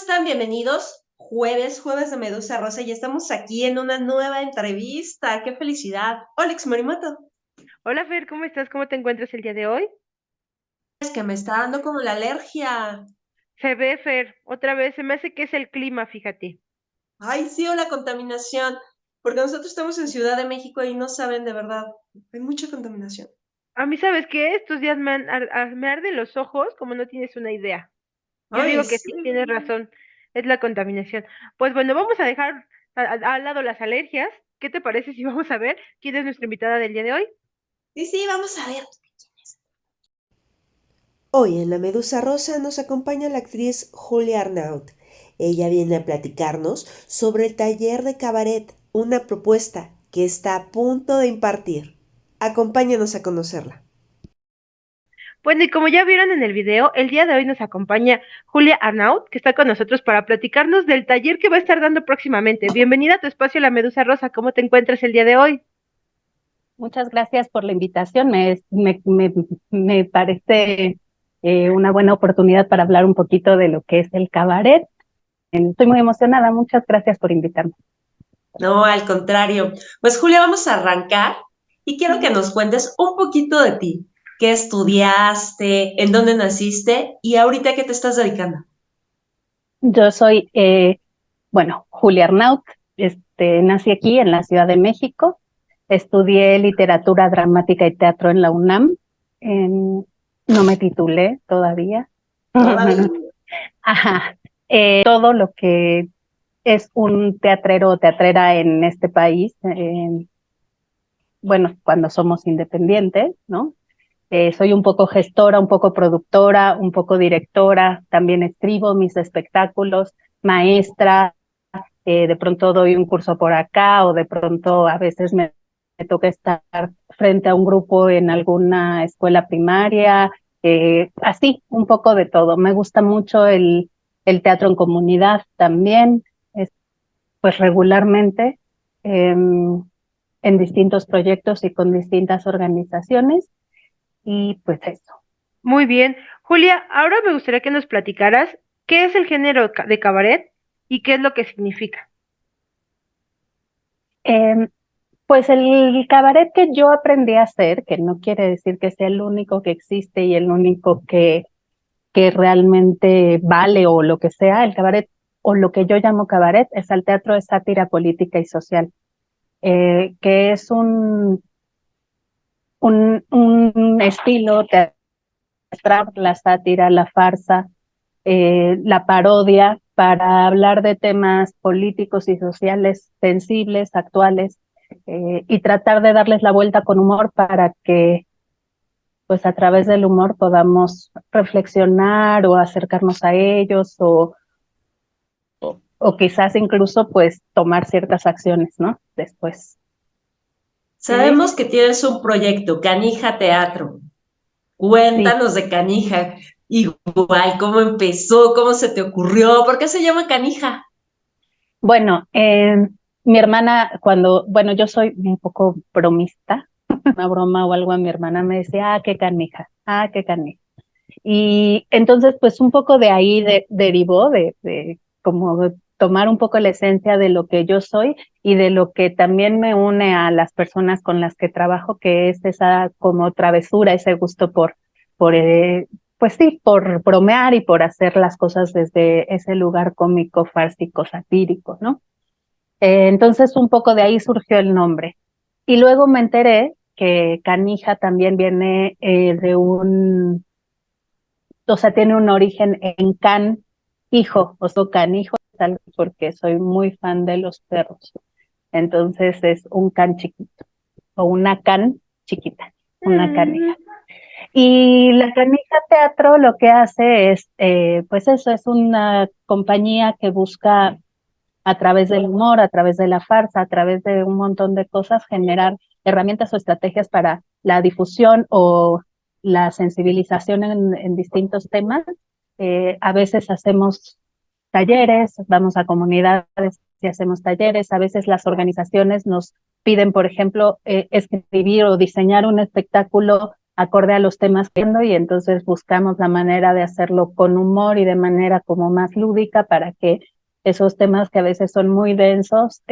están? Bienvenidos. Jueves de Medusa Rosa y estamos aquí en una nueva entrevista. ¡Qué felicidad! Olex Morimoto, Hola Fer, ¿cómo estás? ¿Cómo te encuentras el día de hoy? es que me está dando como la alergia. Se ve, Fer, otra vez, se me hace que es el clima, fíjate. Ay, sí, o la contaminación, porque nosotros estamos en Ciudad de México y no saben de verdad. Hay mucha contaminación. A mí, ¿sabes qué? Estos días me arden los ojos como no tienes una idea. Yo Ay, digo que sí. sí, tienes razón, es la contaminación. Pues bueno, vamos a dejar al lado las alergias. ¿Qué te parece si vamos a ver quién es nuestra invitada del día de hoy? Sí, sí, vamos a ver. Hoy en La Medusa Rosa nos acompaña la actriz Julia Arnaut. Ella viene a platicarnos sobre el taller de cabaret, una propuesta que está a punto de impartir. Acompáñanos a conocerla. Bueno, y como ya vieron en el video, el día de hoy nos acompaña Julia Arnaut, que está con nosotros para platicarnos del taller que va a estar dando próximamente. Bienvenida a tu espacio La Medusa Rosa, ¿cómo te encuentras el día de hoy? Muchas gracias por la invitación. Me parece una buena oportunidad para hablar un poquito de lo que es el cabaret. Estoy muy emocionada. Muchas gracias por invitarme. No, al contrario. Pues Julia, vamos a arrancar y quiero que nos cuentes un poquito de ti. ¿Qué estudiaste? ¿En dónde naciste? ¿Y ahorita qué te estás dedicando? Yo soy, Julia Arnaut. Nací aquí en la Ciudad de México. Estudié literatura dramática y teatro en la UNAM. No me titulé todavía. Todavía. Ajá. Todo lo que es un teatrero o teatrera en este país, cuando somos independientes, ¿no? Soy un poco gestora, un poco productora, un poco directora, también escribo mis espectáculos, maestra, de pronto doy un curso por acá o de pronto a veces me toca estar frente a un grupo en alguna escuela primaria, así, un poco de todo. Me gusta mucho el teatro en comunidad también, pues regularmente en distintos proyectos y con distintas organizaciones y pues eso. Muy bien. Julia, ahora me gustaría que nos platicaras qué es el género de cabaret y qué es lo que significa. Eh, pues el cabaret que yo aprendí a hacer, que no quiere decir que sea el único que existe y el único que realmente vale o lo que sea, el cabaret o lo que yo llamo cabaret es el teatro de sátira política y social, que es un estilo teatral, la sátira, la farsa, la parodia para hablar de temas políticos y sociales sensibles, actuales, y tratar de darles la vuelta con humor para que pues a través del humor podamos reflexionar o acercarnos a ellos o quizás incluso pues tomar ciertas acciones, ¿no? Después. ¿Sí? Sabemos que tienes un proyecto, Canija Teatro. Sí, Cuéntanos de Canija. Igual, ¿cómo empezó? ¿Cómo se te ocurrió? ¿Por qué se llama Canija? bueno, mi hermana cuando yo soy un poco bromista, una broma o algo a mi hermana me decía, qué canija, qué canija. Y entonces, pues un poco de ahí derivó de como tomar un poco la esencia de lo que yo soy y de lo que también me une a las personas con las que trabajo, que es esa como travesura, ese gusto por pues sí, por bromear y por hacer las cosas desde ese lugar cómico, fársico, satírico, ¿no? Entonces, un poco de ahí surgió el nombre. Y luego me enteré que canija también viene o sea, tiene un origen en can, hijo, o sea, canijo, tal porque soy muy fan de los perros. Entonces es un can chiquito, o una can chiquita, una Mm, canija. Y la Canija Teatro lo que hace es, pues eso, es una compañía que busca a través del humor, a través de la farsa, a través de un montón de cosas, generar herramientas o estrategias para la difusión o la sensibilización en distintos temas. A veces hacemos talleres, vamos a comunidades y hacemos talleres, a veces las organizaciones nos piden, por ejemplo, escribir o diseñar un espectáculo acorde a los temas que ando, y entonces buscamos la manera de hacerlo con humor y de manera como más lúdica para que esos temas que a veces son muy densos,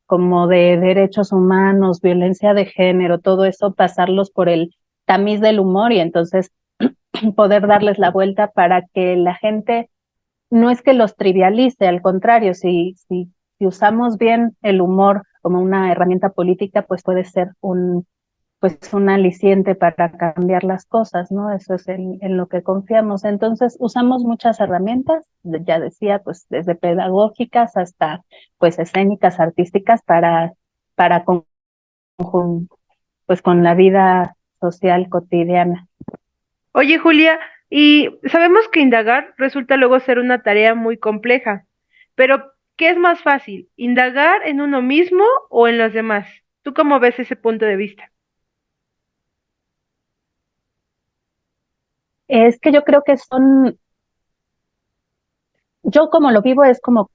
como de derechos humanos, violencia de género, todo eso, pasarlos por el tamiz del humor y entonces poder darles la vuelta para que la gente no es que los trivialice, al contrario, si usamos bien el humor como una herramienta política, pues puede ser un aliciente para cambiar las cosas, ¿no? Eso es en lo que confiamos. Entonces, usamos muchas herramientas, ya decía, pues desde pedagógicas hasta pues escénicas, artísticas, para pues con la vida social cotidiana. Oye, Julia, y sabemos que indagar resulta luego ser una tarea muy compleja, pero ¿qué es más fácil, indagar en uno mismo o en los demás? ¿Tú cómo ves ese punto de vista? Es que yo creo que yo como lo vivo es como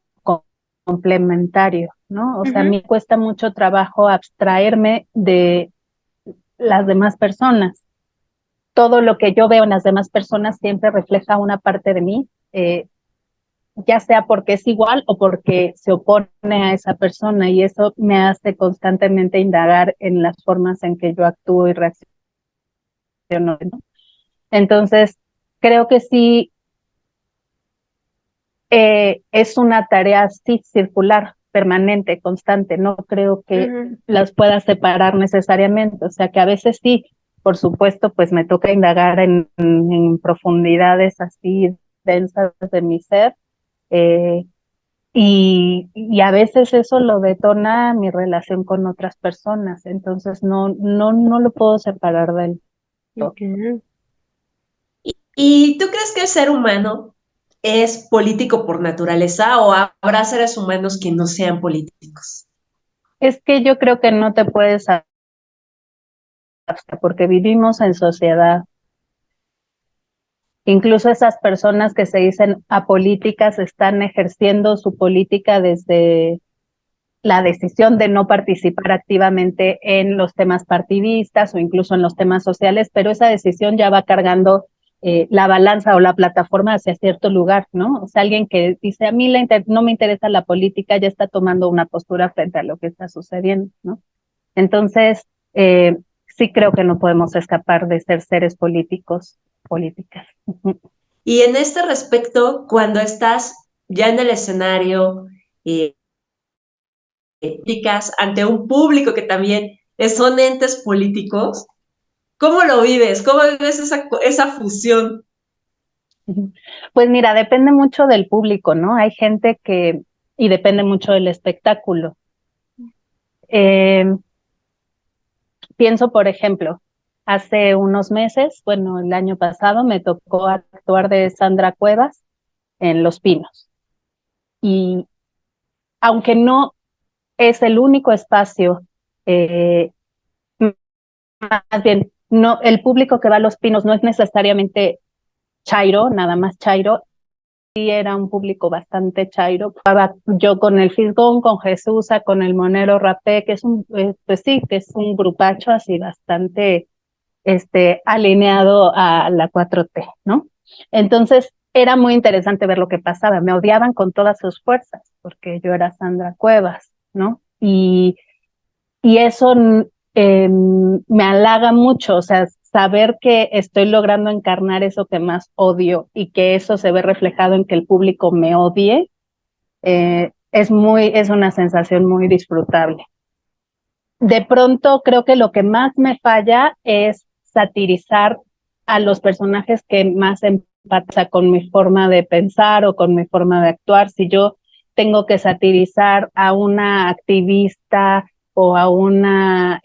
complementario, ¿no? O sea, a Ujú. mí cuesta mucho trabajo abstraerme de las demás personas. Todo lo que yo veo en las demás personas siempre refleja una parte de mí, ya sea porque es igual o porque se opone a esa persona, y eso me hace constantemente indagar en las formas en que yo actúo y reacciono, ¿no? Entonces, creo que sí, es una tarea así circular, permanente, constante. No creo que Ujú. las pueda separar necesariamente. O sea que a veces sí, por supuesto, pues me toca indagar en profundidades así densas de mi ser. eh, y a veces eso lo detona mi relación con otras personas. Entonces no lo puedo separar del todo. Ok. ¿Y tú crees que el ser humano es político por naturaleza o habrá seres humanos que no sean políticos? Es que yo creo que no te puedes porque vivimos en sociedad. Incluso esas personas que se dicen apolíticas están ejerciendo su política desde la decisión de no participar activamente en los temas partidistas o incluso en los temas sociales, pero esa decisión ya va cargando la balanza o la plataforma hacia cierto lugar, ¿no? O sea, alguien que dice, a mí no me interesa la política, ya está tomando una postura frente a lo que está sucediendo, ¿no? Entonces, sí creo que no podemos escapar de ser seres políticos, políticas. Y en este respecto, cuando estás ya en el escenario, políticas ante un público que también son entes políticos, ¿cómo lo vives? ¿Cómo vives esa fusión? Pues mira, depende mucho del público, ¿no? Hay gente y depende mucho del espectáculo. Eh, Pienso, por ejemplo, hace unos meses, bueno, el año pasado me tocó actuar de Sandra Cuevas en Los Pinos. Y aunque no es el único espacio, eh, más bien, no, el público que va a Los Pinos no es necesariamente chairo, nada más chairo. Sí, era un público bastante chairo. Estaba yo con el Fisgón, con Jesusa, con el Monero Rapé, que es pues sí, que es un grupacho así bastante alineado a la 4T, ¿no? Entonces, era muy interesante ver lo que pasaba. Me odiaban con todas sus fuerzas, porque yo era Sandra Cuevas, ¿no? Y eso me halaga mucho, o sea, saber que estoy logrando encarnar eso que más odio y que eso se ve reflejado en que el público me odie, es una sensación muy disfrutable. De pronto creo que lo que más me falla es satirizar a los personajes que más empatizan con mi forma de pensar o con mi forma de actuar. Si yo tengo que satirizar a una activista o a una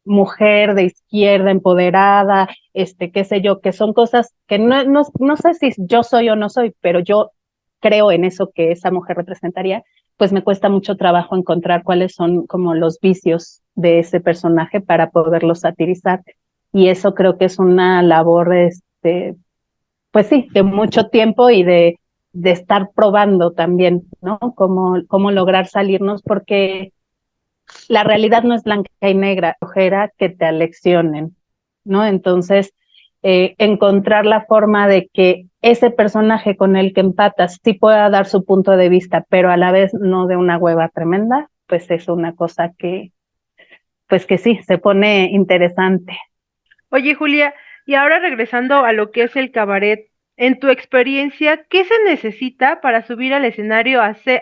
mujer de izquierda empoderada, qué sé yo, que son cosas que no sé si yo soy o no soy, pero yo creo en eso que esa mujer representaría, pues me cuesta mucho trabajo encontrar cuáles son como los vicios de ese personaje para poderlo satirizar. Y eso creo que es una labor, pues sí, de mucho tiempo y de estar probando también, ¿no? Cómo lograr salirnos, porque la realidad no es blanca y negra, ojera que te aleccionen. ¿no? Entonces, encontrar la forma de que ese personaje con el que empatas sí pueda dar su punto de vista, pero a la vez no de una hueva tremenda, pues es una cosa que, pues que sí, se pone interesante. Oye, Julia, y ahora regresando a lo que es el cabaret, en tu experiencia, ¿qué se necesita para subir al escenario a ser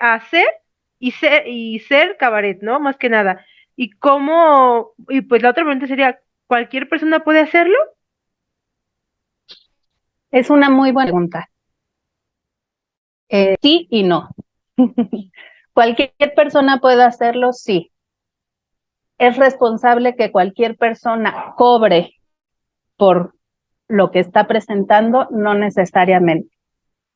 cabaret, ¿no? Más que nada. ¿Y cómo? Y pues la otra pregunta sería, ¿cualquier persona puede hacerlo? Es una muy buena pregunta. Sí y no. ¿Cualquier persona puede hacerlo? Sí. ¿Es responsable que cualquier persona cobre por lo que está presentando? No necesariamente.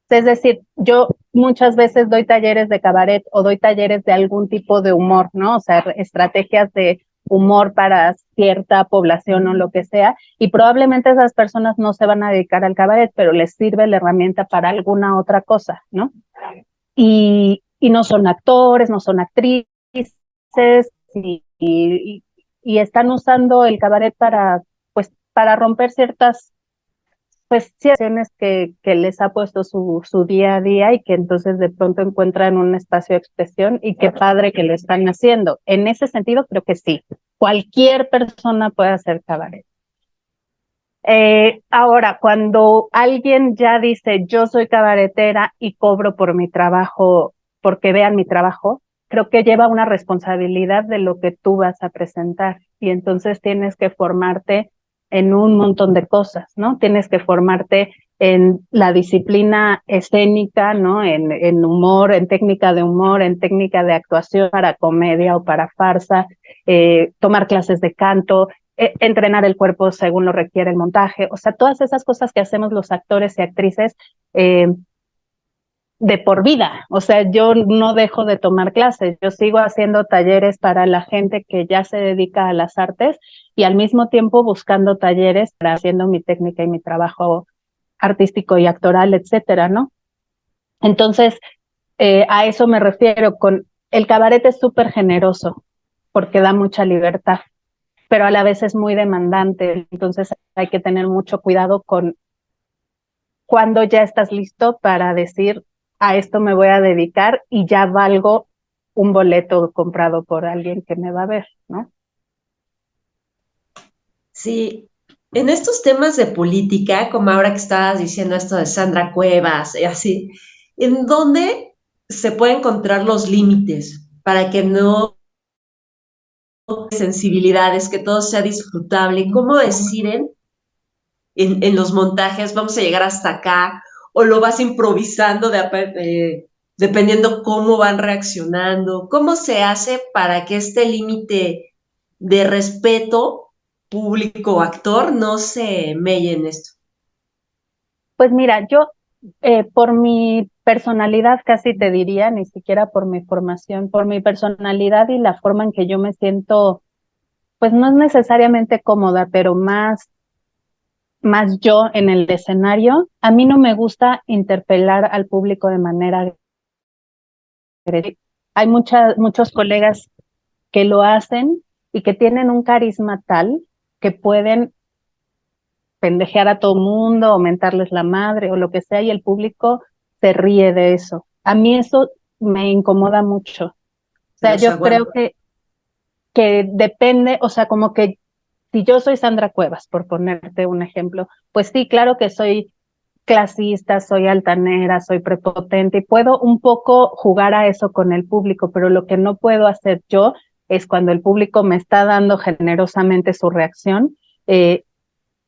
Es decir, yo muchas veces doy talleres de cabaret o doy talleres de algún tipo de humor, ¿no? O sea, estrategias de humor para cierta población o lo que sea, y probablemente esas personas no se van a dedicar al cabaret, pero les sirve la herramienta para alguna otra cosa, ¿no? Y no son actores, no son actrices, y están usando el cabaret para, pues, para romper ciertas pues situaciones que les ha puesto su día a día y que entonces de pronto encuentran un espacio de expresión y qué padre que lo están haciendo. En ese sentido, creo que sí. Cualquier persona puede hacer cabaret. Ahora, cuando alguien ya dice yo soy cabaretera y cobro por mi trabajo, porque vean mi trabajo, creo que lleva una responsabilidad de lo que tú vas a presentar y entonces tienes que formarte en un montón de cosas, ¿no? Tienes que formarte en la disciplina escénica, ¿no? En humor, en técnica de humor, en técnica de actuación para comedia o para farsa, tomar clases de canto, entrenar el cuerpo según lo requiere el montaje, o sea, todas esas cosas que hacemos los actores y actrices de por vida, o sea, yo no dejo de tomar clases, yo sigo haciendo talleres para la gente que ya se dedica a las artes y al mismo tiempo buscando talleres para haciendo mi técnica y mi trabajo artístico y actoral, etcétera, ¿no? Entonces, a eso me refiero con el cabaret es súper generoso porque da mucha libertad, pero a la vez es muy demandante, entonces hay que tener mucho cuidado con cuando ya estás listo para decir a esto me voy a dedicar y ya valgo un boleto comprado por alguien que me va a ver, ¿no? Sí, en estos temas de política, como ahora que estabas diciendo esto de Sandra Cuevas y así, ¿en dónde se pueden encontrar los límites para que no sensibilidades, que todo sea disfrutable? ¿Cómo deciden en los montajes, vamos a llegar hasta acá, o lo vas improvisando dependiendo cómo van reaccionando? ¿Cómo se hace para que este límite de respeto público-actor no se melle en esto? Pues mira, yo por mi personalidad casi te diría, ni siquiera por mi formación, por mi personalidad y la forma en que yo me siento, pues no es necesariamente cómoda, pero más yo en el escenario, a mí no me gusta interpelar al público de manera agresiva. Hay muchos colegas que lo hacen y que tienen un carisma tal que pueden pendejear a todo mundo, aumentarles la madre o lo que sea, y el público se ríe de eso. A mí eso me incomoda mucho. O Se sea, los yo creo aguanta. que depende, o sea, como que si yo soy Sandra Cuevas, por ponerte un ejemplo, pues sí, claro que soy clasista, soy altanera, soy prepotente y puedo un poco jugar a eso con el público, pero lo que no puedo hacer yo es cuando el público me está dando generosamente su reacción,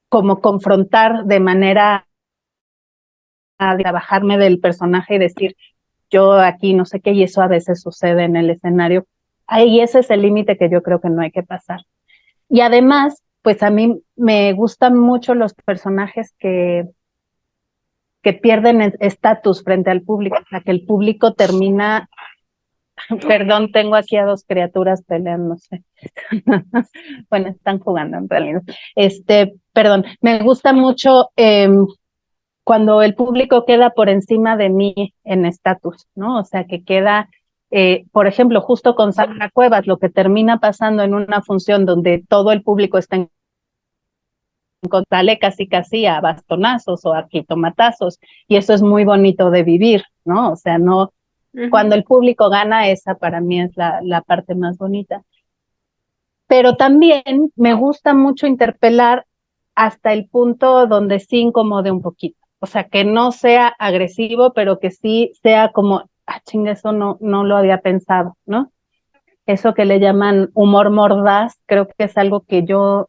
como confrontar de manera a bajarme del personaje y decir, yo aquí no sé qué, y eso a veces sucede en el escenario. Ahí ese es el límite que yo creo que no hay que pasar. Y además, pues a mí me gustan mucho los personajes que pierden estatus frente al público, o sea, que el público termina, perdón, tengo aquí a dos criaturas peleándose. Bueno, están jugando en realidad. Perdón, me gusta mucho cuando el público queda por encima de mí en estatus, ¿no? O sea, que queda, por ejemplo, justo con Sandra Cuevas, lo que termina pasando en una función donde todo el público está en sale casi a bastonazos o a quitomatazos, y eso es muy bonito de vivir, ¿no? O sea, no, cuando el público gana, esa para mí es la parte más bonita. Pero también me gusta mucho interpelar hasta el punto donde sí incomode un poquito. O sea, que no sea agresivo, pero que sí sea como, chinga, eso no lo había pensado, ¿no? Eso que le llaman humor mordaz, creo que es algo que yo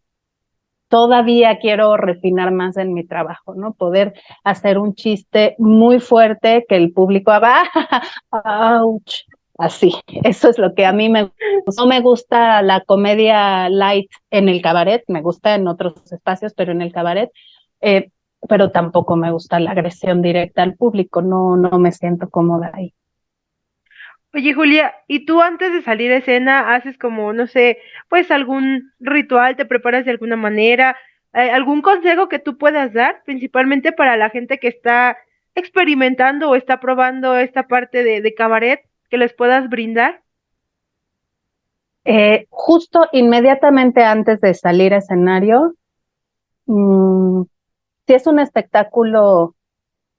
todavía quiero refinar más en mi trabajo, ¿no? Poder hacer un chiste muy fuerte que el público haga, ouch, así. Eso es lo que a mí no me gusta la comedia light en el cabaret, me gusta en otros espacios, pero en el cabaret, pero tampoco me gusta la agresión directa al público, no me siento cómoda ahí. Oye, Julia, ¿y tú antes de salir a escena haces como, no sé, pues algún ritual, te preparas de alguna manera, algún consejo que tú puedas dar, principalmente para la gente que está experimentando o está probando esta parte de cabaret, que les puedas brindar? Justo inmediatamente antes de salir a escenario, si es un espectáculo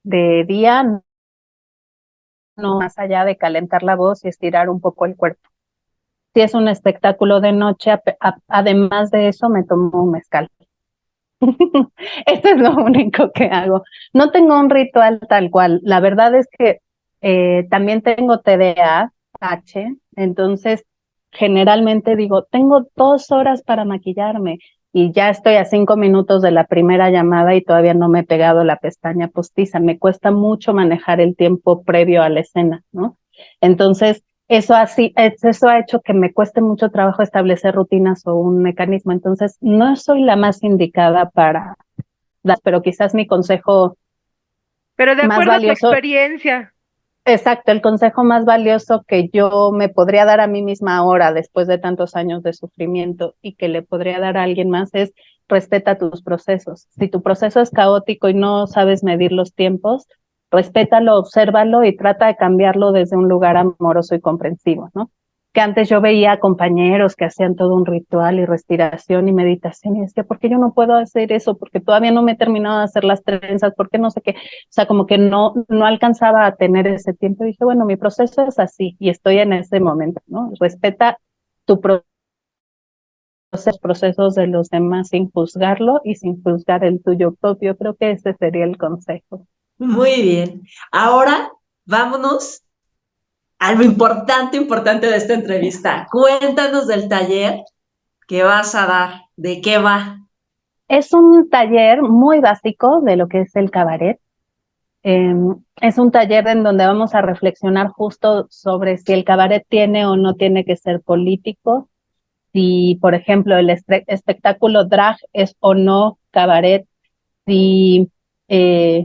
de día, no más allá de calentar la voz y estirar un poco el cuerpo. Si es un espectáculo de noche, además de eso, me tomo un mezcal. Esto es lo único que hago. No tengo un ritual tal cual. La verdad es que también tengo TDAH, entonces generalmente digo, tengo 2 horas para maquillarme y ya estoy a 5 minutos de la primera llamada y todavía no me he pegado la pestaña postiza. Me cuesta mucho manejar el tiempo previo a la escena, ¿no? Entonces, eso ha hecho que me cueste mucho trabajo establecer rutinas o un mecanismo. Entonces, no soy la más indicada para dar, pero quizás mi consejo Pero de más acuerdo a tu valioso, experiencia. exacto, el consejo más valioso que yo me podría dar a mí misma ahora, después de tantos años de sufrimiento, y que le podría dar a alguien más es: respeta tus procesos. Si tu proceso es caótico y no sabes medir los tiempos, respétalo, obsérvalo y trata de cambiarlo desde un lugar amoroso y comprensivo, ¿no? Que antes yo veía compañeros que hacían todo un ritual y respiración y meditación y decía, ¿por qué yo no puedo hacer eso? Porque todavía no me he terminado de hacer las trenzas, ¿por qué no sé qué? O sea, como que no alcanzaba a tener ese tiempo. Y dije, bueno, mi proceso es así y estoy en ese momento, ¿no? Respeta tu procesos de los demás sin juzgarlo y sin juzgar el tuyo propio. Creo que ese sería el consejo. Muy bien. Ahora vámonos a lo importante de esta entrevista. Cuéntanos del taller que vas a dar, de qué va. Es un taller muy básico de lo que es el cabaret. Es un taller en donde vamos a reflexionar justo sobre si el cabaret tiene o no tiene que ser político, si, por ejemplo, el espectáculo drag es o no cabaret, si eh,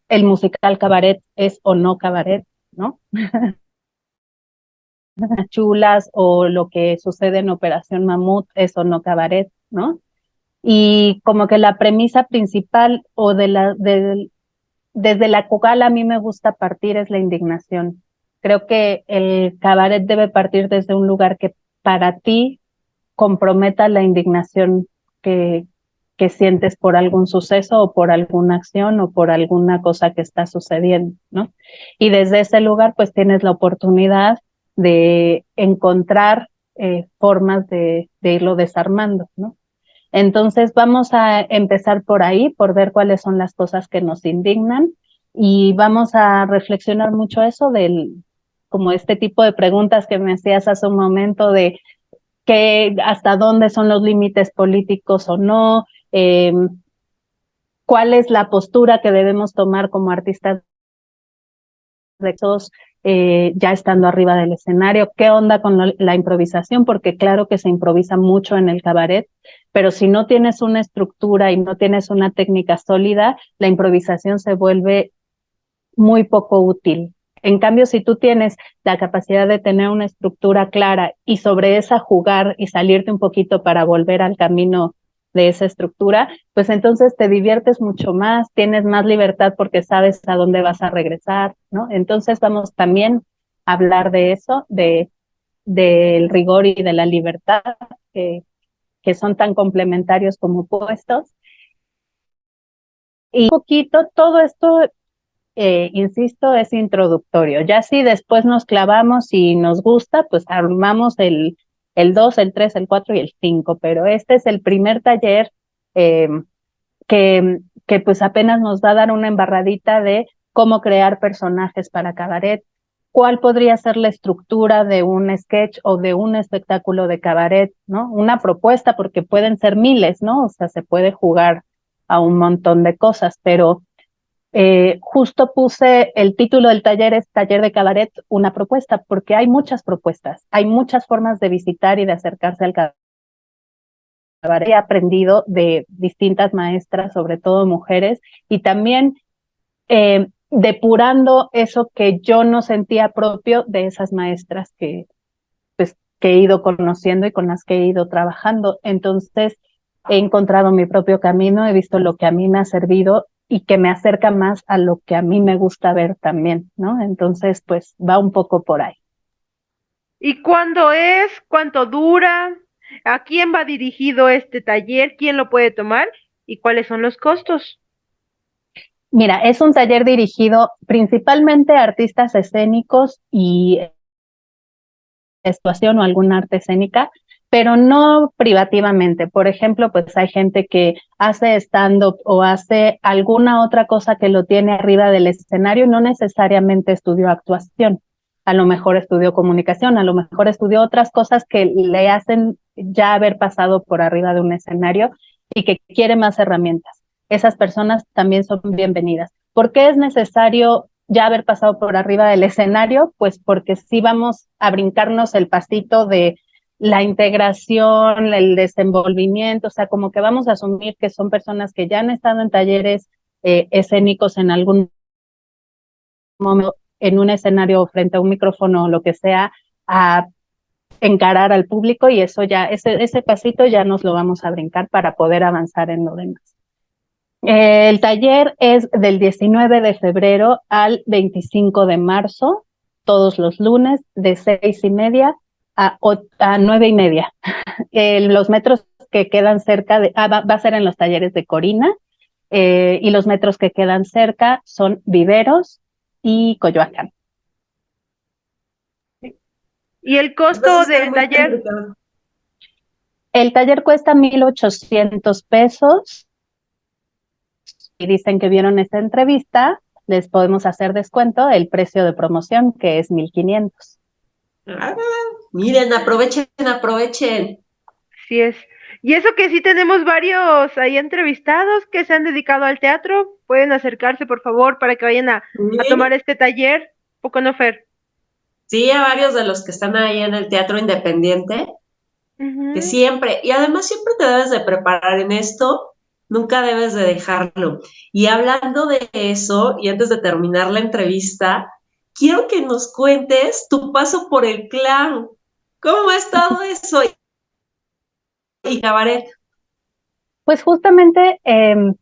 el musical cabaret es o no cabaret, ¿no? Chulas o lo que sucede en Operación Mamut es o no cabaret, ¿no? Y como que la premisa principal o desde la cual a mí me gusta partir es la indignación. Creo que el cabaret debe partir desde un lugar que para ti comprometa la indignación que, que sientes por algún suceso o por alguna acción o por alguna cosa que está sucediendo, ¿no? Y desde ese lugar pues tienes la oportunidad de encontrar formas de irlo desarmando, ¿no? Entonces vamos a empezar por ahí, por ver cuáles son las cosas que nos indignan y vamos a reflexionar mucho eso como este tipo de preguntas que me hacías hace un momento de que hasta dónde son los límites políticos o no, cuál es la postura que debemos tomar como artistas de esos, ya estando arriba del escenario, qué onda con la improvisación, porque claro que se improvisa mucho en el cabaret, pero si no tienes una estructura y no tienes una técnica sólida, la improvisación se vuelve muy poco útil. En cambio, si tú tienes la capacidad de tener una estructura clara y sobre esa jugar y salirte un poquito para volver al camino de esa estructura, pues entonces te diviertes mucho más, tienes más libertad porque sabes a dónde vas a regresar, ¿no? Entonces vamos también a hablar de eso, del rigor y de la libertad, que son tan complementarios como opuestos. Y un poquito, todo esto, insisto, es introductorio. Ya si después nos clavamos y nos gusta, pues armamos el 2, el 3, el 4 y el 5, pero este es el primer taller eh, que pues apenas nos va a dar una embarradita de cómo crear personajes para cabaret, cuál podría ser la estructura de un sketch o de un espectáculo de cabaret, ¿no? Una propuesta, porque pueden ser miles, ¿no? O sea, se puede jugar a un montón de cosas, pero justo puse el título del taller es Taller de Cabaret, una propuesta, porque hay muchas propuestas, hay muchas formas de visitar y de acercarse al cabaret. He aprendido de distintas maestras, sobre todo mujeres, y también depurando eso que yo no sentía propio de esas maestras pues, que he ido conociendo y con las que he ido trabajando. Entonces, he encontrado mi propio camino, he visto lo que a mí me ha servido y que me acerca más a lo que a mí me gusta ver también, ¿no? Entonces, pues va un poco por ahí. ¿Y cuándo es? ¿Cuánto dura? ¿A quién va dirigido este taller? ¿Quién lo puede tomar? ¿Y cuáles son los costos? Mira, es un taller dirigido principalmente a artistas escénicos y actuación o alguna arte escénica, pero no privativamente. Por ejemplo, pues hay gente que hace stand-up o hace alguna otra cosa que lo tiene arriba del escenario y no necesariamente estudió actuación. A lo mejor estudió comunicación, a lo mejor estudió otras cosas que le hacen ya haber pasado por arriba de un escenario y que quiere más herramientas. Esas personas también son bienvenidas. ¿Por qué es necesario ya haber pasado por arriba del escenario? Pues porque sí vamos a brincarnos el pasito de la integración, el desenvolvimiento, o sea, como que vamos a asumir que son personas que ya han estado en talleres escénicos en algún momento, en un escenario frente a un micrófono o lo que sea, a encarar al público, y eso ya, ese pasito ya nos lo vamos a brincar para poder avanzar en lo demás. El taller es del 19 de febrero al 25 de marzo, todos los lunes, de 6:30 a 9:30. Los metros que quedan cerca va a ser en los talleres de Corina, y los metros que quedan cerca son Viveros y Coyoacán. ¿Y el Pues vas a costo estar del muy taller? complicado. El taller cuesta 1,800 pesos. Y dicen que vieron esta entrevista, les podemos hacer descuento, el precio de promoción, que es 1,500. Ah, miren, aprovechen, aprovechen. Sí es. Y eso que sí tenemos varios ahí entrevistados que se han dedicado al teatro. Pueden acercarse, por favor, para que vayan a tomar este taller. ¿Poco no, Fer? Sí, a varios de los que están ahí en el teatro independiente, que Ujú. siempre, y además siempre te debes de preparar en esto, nunca debes de dejarlo. Y hablando de eso, y antes de terminar la entrevista, quiero que nos cuentes tu paso por el clown. ¿Cómo ha estado eso? Y cabaret. Pues justamente en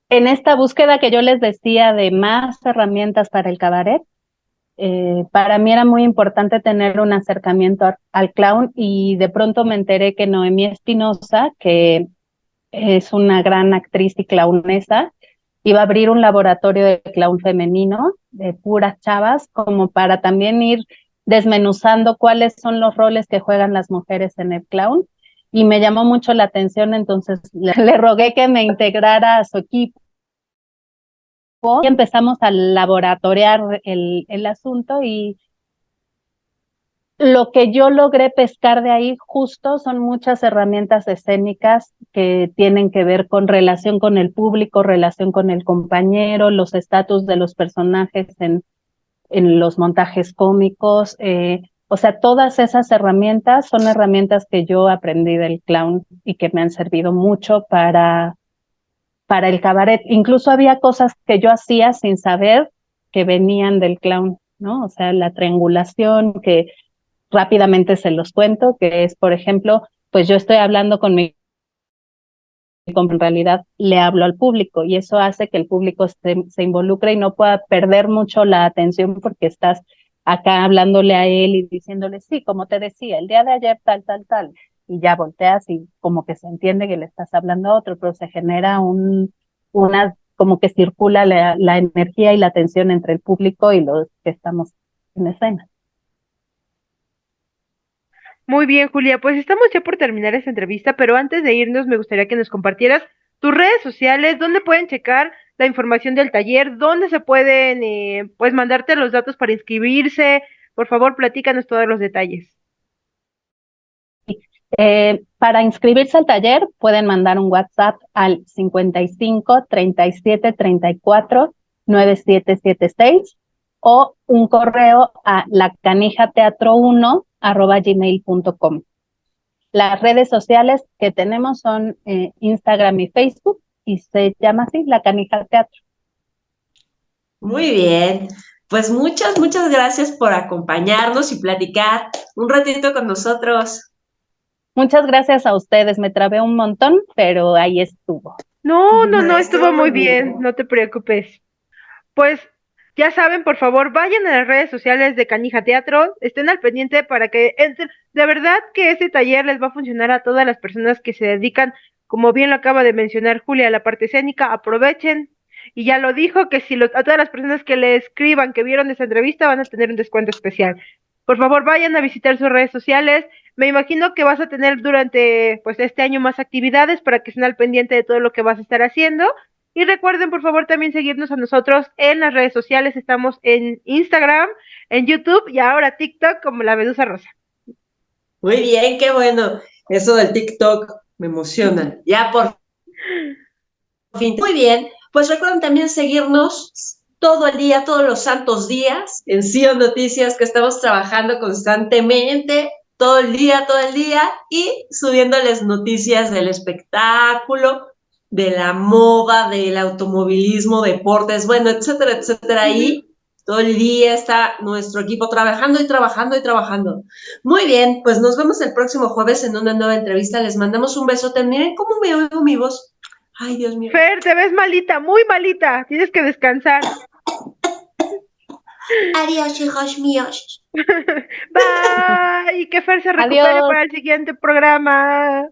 esta búsqueda que yo les decía de más herramientas para el cabaret, para mí era muy importante tener un acercamiento al clown, y de pronto me enteré que Noemí Espinosa, que es una gran actriz y clownesa, iba a abrir un laboratorio de clown femenino de puras chavas, como para también ir desmenuzando cuáles son los roles que juegan las mujeres en el clown. Y me llamó mucho la atención, entonces le rogué que me integrara a su equipo y empezamos a laboratoriar el asunto, y lo que yo logré pescar de ahí justo son muchas herramientas escénicas que tienen que ver con relación con el público, relación con el compañero, los estatus de los personajes en los montajes cómicos. O sea, todas esas herramientas son herramientas que yo aprendí del clown y que me han servido mucho para el cabaret. Incluso había cosas que yo hacía sin saber que venían del clown, ¿no? O sea, la triangulación, que rápidamente se los cuento, que es, por ejemplo, pues yo estoy hablando con en realidad le hablo al público, y eso hace que el público se involucre y no pueda perder mucho la atención, porque estás acá hablándole a él y diciéndole, sí, como te decía, el día de ayer tal, tal, tal, y ya volteas y como que se entiende que le estás hablando a otro, pero se genera como que circula la energía y la tensión entre el público y los que estamos en escena. Muy bien, Julia, pues estamos ya por terminar esta entrevista, pero antes de irnos me gustaría que nos compartieras tus redes sociales, dónde pueden checar la información del taller, dónde se pueden, pues, mandarte los datos para inscribirse. Por favor, platícanos todos los detalles. Para inscribirse al taller pueden mandar un WhatsApp al 55 37 34 9776 o un correo a lacanijateatro1@gmail.com. Las redes sociales que tenemos son Instagram y Facebook y se llama así, La Canija Teatro. Muy bien. Pues muchas, muchas gracias por acompañarnos y platicar un ratito con nosotros. Muchas gracias a ustedes, me trabé un montón, pero ahí estuvo. No, estuvo muy bien, no te preocupes. Pues ya saben, por favor, vayan a las redes sociales de Canija Teatro, estén al pendiente para que entren. De verdad que este taller les va a funcionar a todas las personas que se dedican, como bien lo acaba de mencionar Julia, a la parte escénica, aprovechen. Y ya lo dijo, que si a todas las personas que le escriban que vieron esta entrevista van a tener un descuento especial. Por favor, vayan a visitar sus redes sociales. Me imagino que vas a tener durante pues este año más actividades para que estén al pendiente de todo lo que vas a estar haciendo. Y recuerden, por favor, también seguirnos a nosotros en las redes sociales. Estamos en Instagram, en YouTube y ahora TikTok como La Medusa Rosa. Muy bien, qué bueno. Eso del TikTok me emociona. Ya por fin. Muy bien. Pues recuerden también seguirnos todo el día, todos los santos días en CIO Noticias, que estamos trabajando constantemente, todo el día, y subiéndoles noticias del espectáculo, de la moda, del automovilismo, deportes, bueno, etcétera, etcétera. Ahí todo el día está nuestro equipo trabajando y trabajando y trabajando. Muy bien, pues nos vemos el próximo jueves en una nueva entrevista. Les mandamos un besote. Miren cómo me oigo mi voz. Ay, Dios mío. Fer, te ves malita, muy malita. Tienes que descansar. Adiós, hijos míos. Bye. Y que Fer se recupere Adiós. para el siguiente programa.